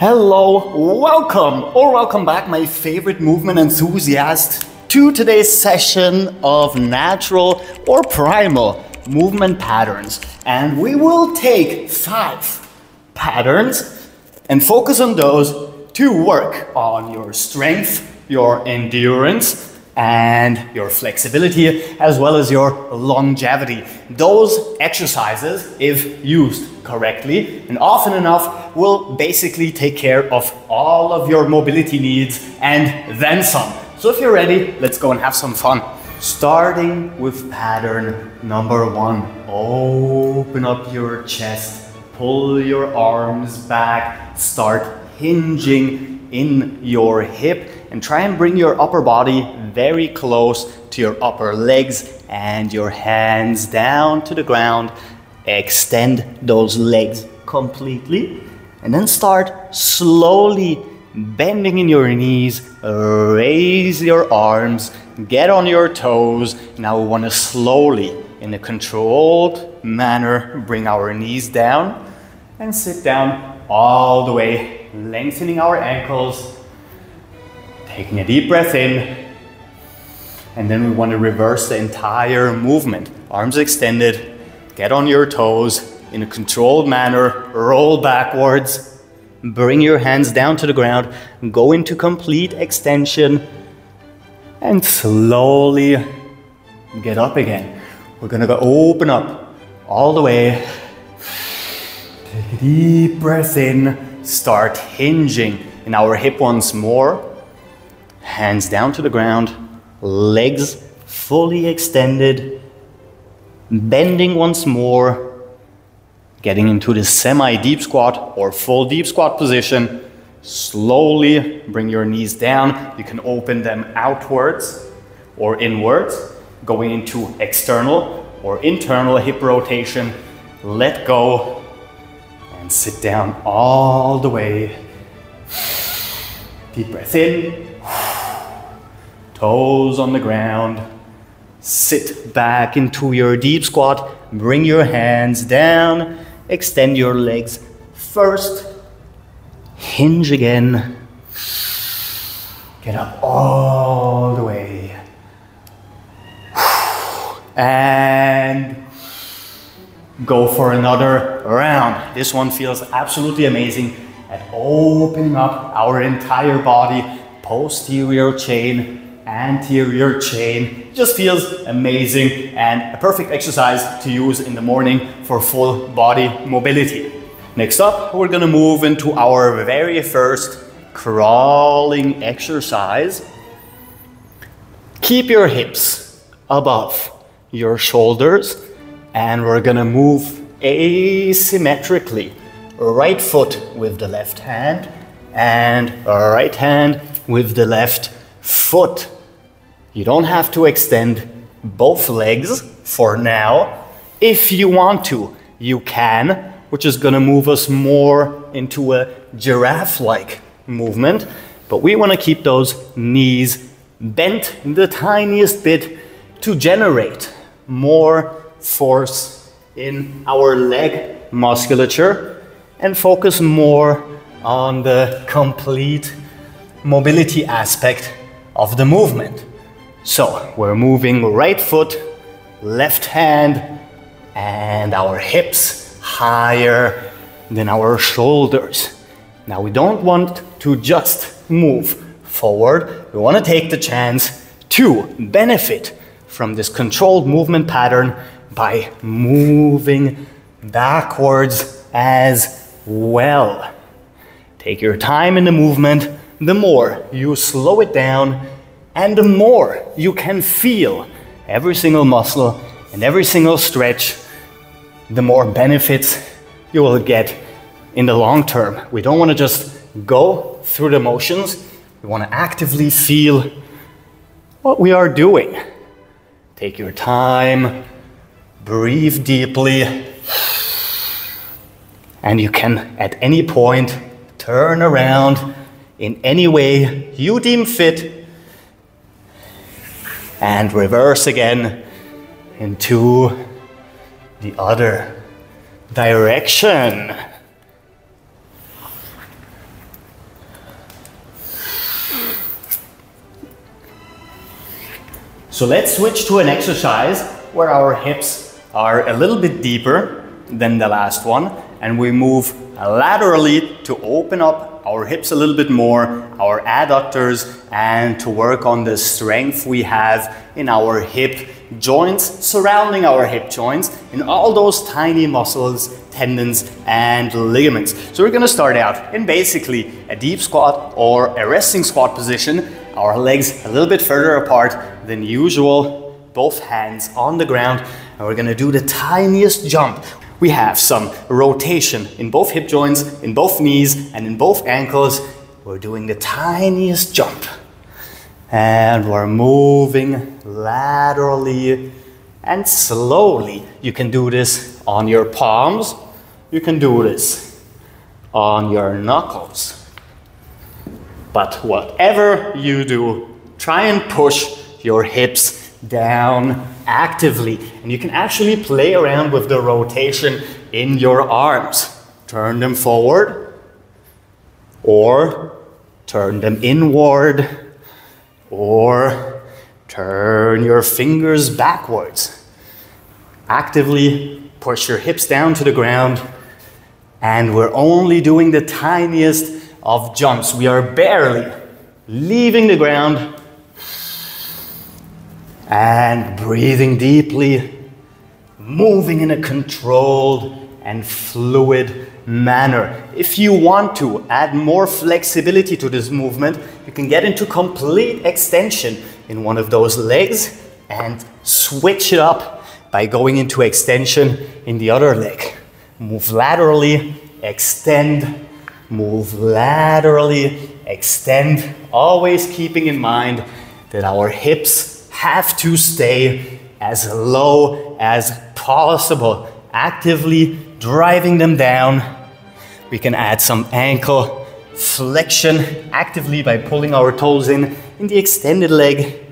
Hello, welcome back, my favorite movement enthusiast, to today's session of natural or primal movement patterns. And we will take 5 patterns and focus on those to work on your strength, your endurance, and your flexibility, as well as your longevity. Those exercises, if used correctly and often enough, will basically take care of all of your mobility needs and then some. So if you're ready, let's go and have some fun. Starting with pattern number 1. Open up your chest, pull your arms back, start hinging in your hip, and try and bring your upper body very close to your upper legs and your hands down to the ground. Extend those legs completely and then start slowly bending in your knees. Raise your arms, get on your toes. Now we want to slowly, in a controlled manner, bring our knees down and sit down all the way, lengthening our ankles. Taking a deep breath in, and then we want to reverse the entire movement. Arms extended, get on your toes in a controlled manner, roll backwards, bring your hands down to the ground, go into complete extension, and slowly get up again. We're gonna go open up all the way. Take a deep breath in, start hinging in our hip once more. Hands down to the ground, legs fully extended, bending once more, getting into the semi-deep squat or full deep squat position. Slowly bring your knees down. You can open them outwards or inwards, going into external or internal hip rotation. Let go and sit down all the way. Deep breath in. Toes on the ground. Sit back into your deep squat. Bring your hands down. Extend your legs first. Hinge again. Get up all the way. And go for another round. This one feels absolutely amazing at opening up our entire body. Posterior chain, anterior chain. Just feels amazing and a perfect exercise to use in the morning for full body mobility. Next up, we're gonna move into our very first crawling exercise. Keep your hips above your shoulders and we're gonna move asymmetrically. Right foot with the left hand and right hand with the left foot. You don't have to extend both legs for now. If you want to, you can, which is gonna move us more into a giraffe-like movement. But we wanna keep those knees bent the tiniest bit to generate more force in our leg musculature and focus more on the complete mobility aspect of the movement. So we're moving right foot, left hand, and our hips higher than our shoulders. Now we don't want to just move forward. We want to take the chance to benefit from this controlled movement pattern by moving backwards as well. Take your time in the movement. The more you slow it down and the more you can feel every single muscle and every single stretch, the more benefits you will get in the long term. We don't want to just go through the motions. We want to actively feel what we are doing. Take your time, breathe deeply, and you can at any point turn around in any way you deem fit and reverse again into the other direction. So let's switch to an exercise where our hips are a little bit deeper than the last one, and we move laterally to open up our hips a little bit more, our adductors, and to work on the strength we have in our hip joints, surrounding our hip joints, in all those tiny muscles, tendons, and ligaments. So we're gonna start out in basically a deep squat or a resting squat position, our legs a little bit further apart than usual, both hands on the ground, and we're gonna do the tiniest jump. We have some rotation in both hip joints, in both knees, and in both ankles. We're doing the tiniest jump. And we're moving laterally and slowly. You can do this on your palms. You can do this on your knuckles. But whatever you do, try and push your hips down actively. And you can actually play around with the rotation in your arms. Turn them forward or turn them inward, or turn your fingers backwards. Actively push your hips down to the ground, and we're only doing the tiniest of jumps. We are barely leaving the ground and breathing deeply, moving in a controlled and fluid manner. If you want to add more flexibility to this movement, you can get into complete extension in one of those legs and switch it up by going into extension in the other leg. Move laterally, extend, move laterally, extend, always keeping in mind that our hips have to stay as low as possible, actively driving them down. We can add some ankle flexion actively by pulling our toes in the extended leg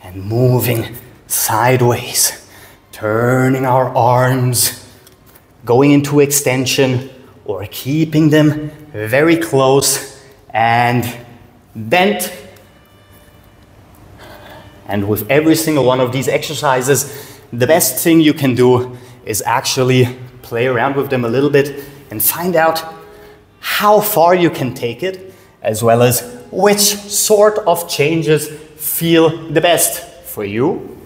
and moving sideways, turning our arms, going into extension or keeping them very close and bent. And with every single one of these exercises, the best thing you can do is actually play around with them a little bit and find out how far you can take it, as well as which sort of changes feel the best for you.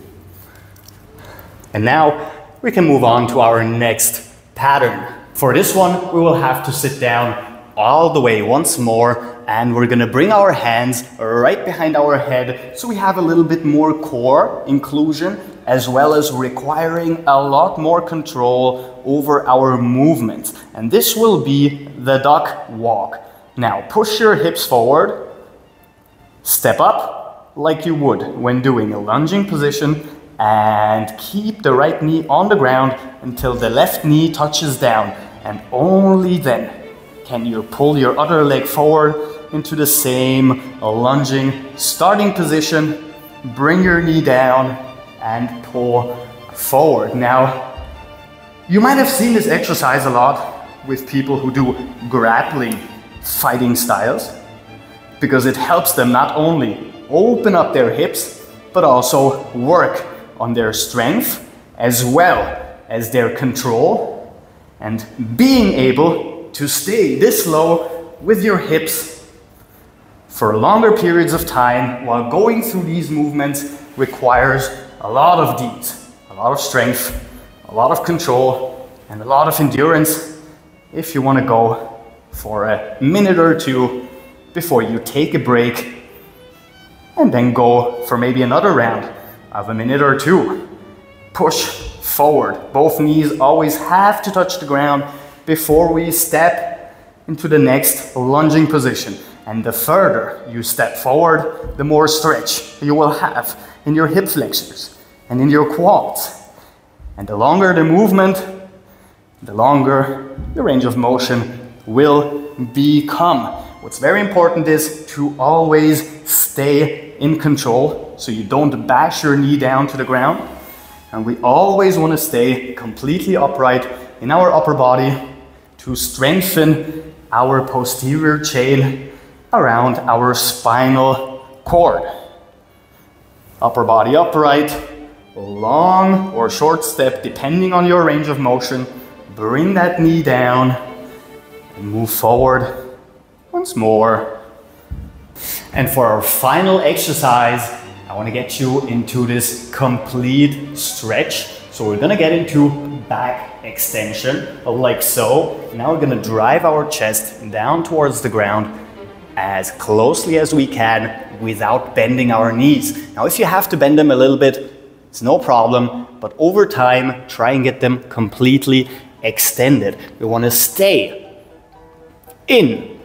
And now we can move on to our next pattern. For this one, we will have to sit down all the way once more, and we're gonna bring our hands right behind our head so we have a little bit more core inclusion, as well as requiring a lot more control over our movement. And this will be the duck walk. Now push your hips forward, step up like you would when doing a lunging position, and keep the right knee on the ground until the left knee touches down, and only then can you pull your other leg forward into the same lunging starting position. Bring your knee down and pull forward. Now, you might have seen this exercise a lot with people who do grappling fighting styles, because it helps them not only open up their hips, but also work on their strength as well as their control, and being able to stay this low with your hips for longer periods of time while going through these movements requires a lot of these, a lot of strength, a lot of control, and a lot of endurance if you want to go for a minute or two before you take a break and then go for maybe another round of a minute or two. Push forward. Both knees always have to touch the ground before we step into the next lunging position. And the further you step forward, the more stretch you will have in your hip flexors and in your quads. And the longer the movement, the longer the range of motion will become. What's very important is to always stay in control so you don't bash your knee down to the ground. And we always want to stay completely upright in our upper body to strengthen our posterior chain around our spinal cord. Upper body upright, long or short step depending on your range of motion. Bring that knee down and move forward once more. And for our final exercise, I want to get you into this complete stretch. So we're gonna get into back extension, like so. Now we're gonna drive our chest down towards the ground as closely as we can without bending our knees. Now if you have to bend them a little bit, it's no problem, but over time, try and get them completely extended. We want to stay in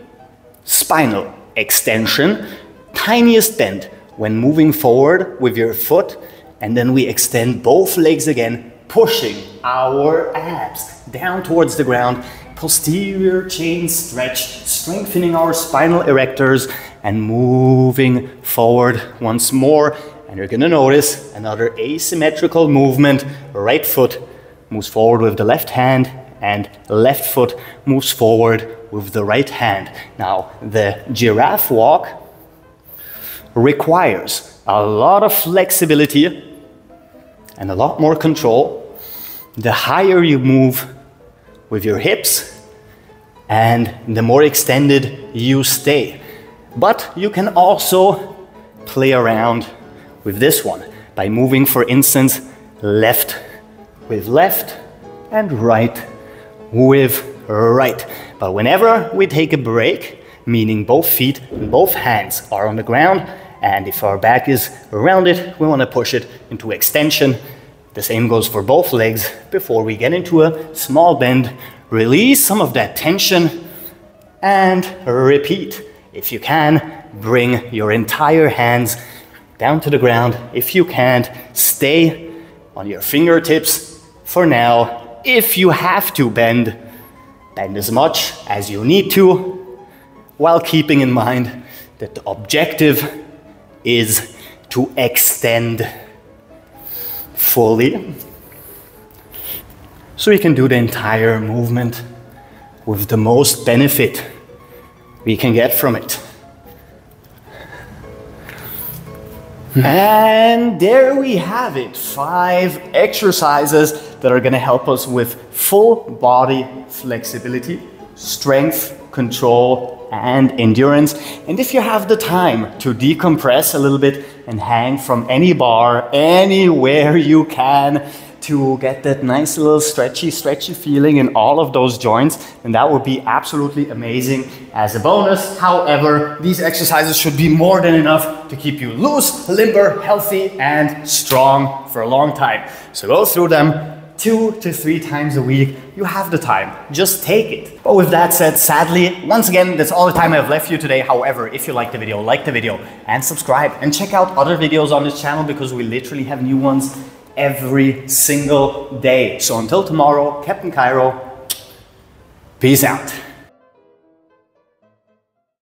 spinal extension, tiniest bend when moving forward with your foot, and then we extend both legs again, pushing our abs down towards the ground, posterior chain stretch, strengthening our spinal erectors, and moving forward once more. And you're gonna notice another asymmetrical movement. Right foot moves forward with the left hand, and left foot moves forward with the right hand. Now, the giraffe walk requires a lot of flexibility and a lot more control. The higher you move with your hips, and the more extended you stay. But you can also play around with this one by moving, for instance, left with left and right with right. But whenever we take a break, meaning both feet and both hands are on the ground, and if our back is around it, we want to push it into extension. The same goes for both legs. Before we get into a small bend, release some of that tension and repeat. If you can, bring your entire hands down to the ground. If you can't, stay on your fingertips for now. If you have to bend, bend as much as you need to, while keeping in mind that the objective is to extend fully, so we can do the entire movement with the most benefit we can get from it. And there we have it, 5 exercises that are going to help us with full body flexibility, strength, control, and endurance. And if you have the time to decompress a little bit and hang from any bar, anywhere you can, to get that nice little stretchy feeling in all of those joints, then that would be absolutely amazing as a bonus. However, these exercises should be more than enough to keep you loose, limber, healthy, and strong for a long time. So go through them 2 to 3 times a week. You have the time, just take it. But with that said, sadly, once again, that's all the time I've left you today. However, if you like the video and subscribe, and check out other videos on this channel, because we literally have new ones every single day. So until tomorrow, Captain Cairo, peace out.